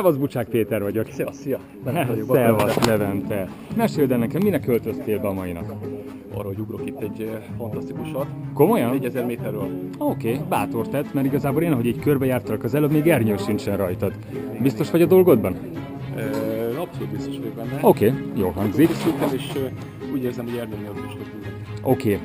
Szevasz, Bucsák Péter vagyok. Szia. Szevasz, Levente. Meséld el nekem, minek költöztél be a mai nap? Arra, hogy ugrok itt egy fantasztikusat. Komolyan? 4000 méterről. Oké, bátor tett, mert igazából én, ahogy így körbejártalak az előbb, még ernyő sincsen rajtad. Biztos vagy a dolgodban? Abszolút biztos vagyok benne. Oké, jól hangzik. És úgy érzem, hogy ernyő nélkül is tudok. Oké,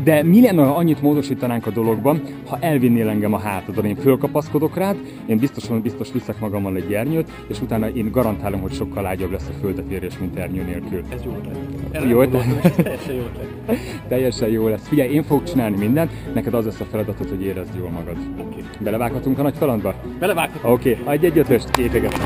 de mi lenne, ha annyit módosítanánk a dologban, ha elvinnél engem a hátadon, én fölkapaszkodok rád, én biztos viszek magammal egy ernyőt, és utána én garantálom, hogy sokkal lágyabb lesz a földetérés, mint ernyő nélkül. Ez jó ötlet. Jó ötlet? Teljesen jó ötlet. Teljesen jó lesz. Figyelj, én fogok csinálni mindent, neked az lesz a feladatod, hogy érezd jól magad. Oké. Belevághatunk a nagy kalandba? Belevághatunk. Oké, adj egy ötöst, kétegetem.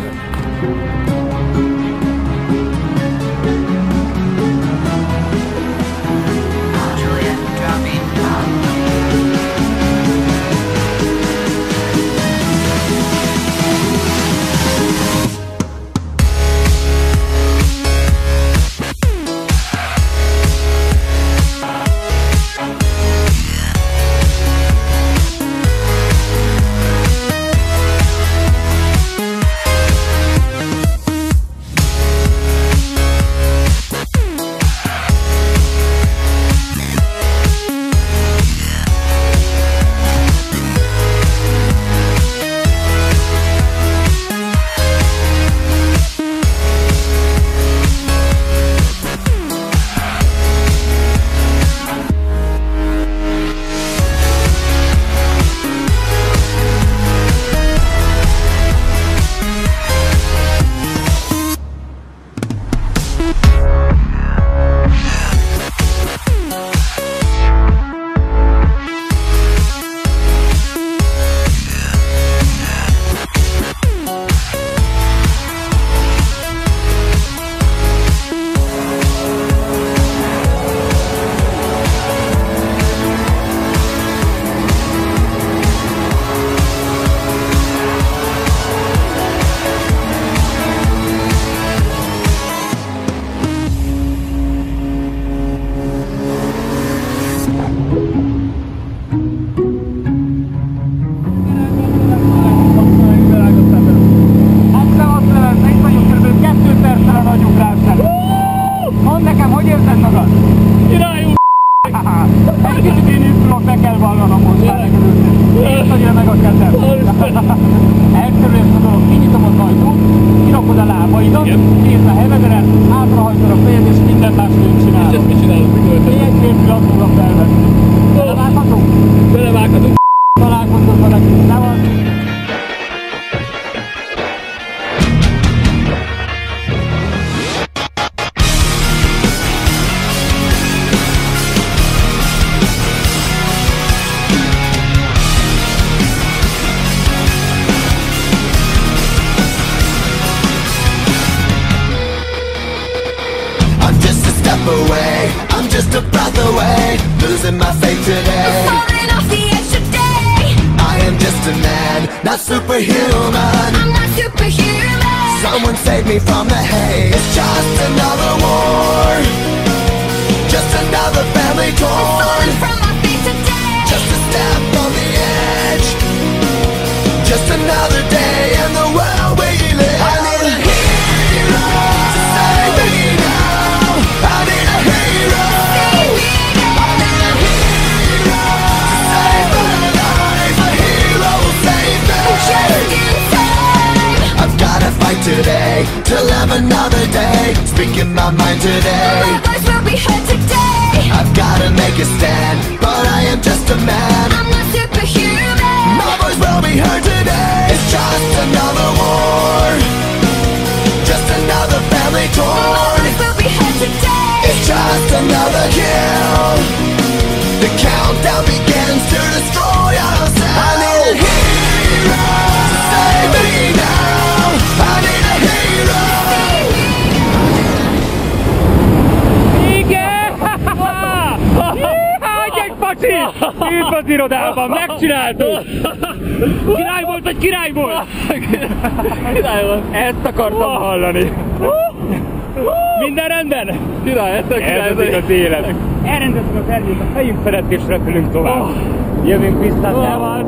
I'm just a breath away, losing my faith today. I'm falling off the edge today. I am just a man, not superhuman. I'm not superhuman. Someone save me from the hate. It's just another war, just another family I'm torn. falling from my feet today. Just a step on the edge, just another day in the world we live. I need a hero to save me now. I need a hero. I need a hero to save my life. A hero will save me. Just in time. I've gotta fight today to live another day. Speaking my mind today. My voice will be heard today. I've gotta make a stand, but I am just a man. I'm not superhuman. My voice will be heard today. It's just another war, just another family My torn. voice will be heard today. It's just another kill. The countdown begins to destroy ourselves. I need a hero to save me now. I need a hero. Igen! Egy pacsi! Üdv az irodában, megcsináltuk! Király volt, vagy király volt? Király volt. Ezt akartam hallani. Minden rendben? Király, ez a király. Ez az élet. Elrendezzük az erdőt a fejünk felett és repülünk tovább. Jövünk vissza, szevasz!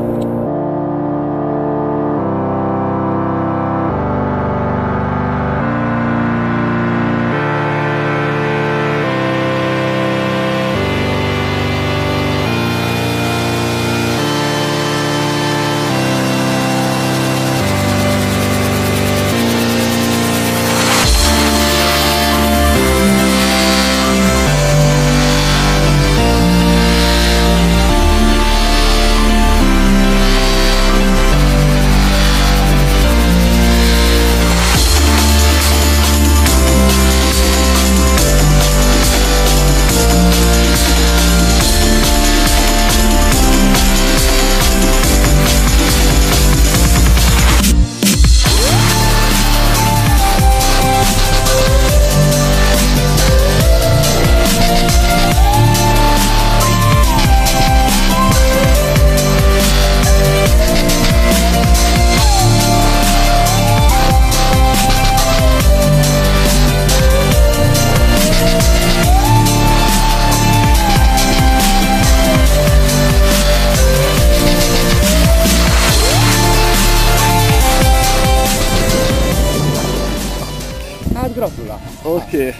Gratulálok! Oké.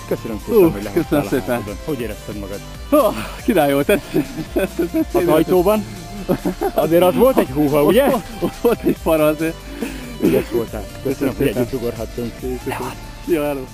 Köszönöm szépen, hogy lehoztál köszönöm a szépen. hátadon. Hogy érezted magad? Király volt, ez Az ajtóban? Azért az volt egy húha, ugye? Ott volt egy para azért. Ügyes voltál. Köszönöm, hogy szépen. együtt ugorhattunk. Szia, hello.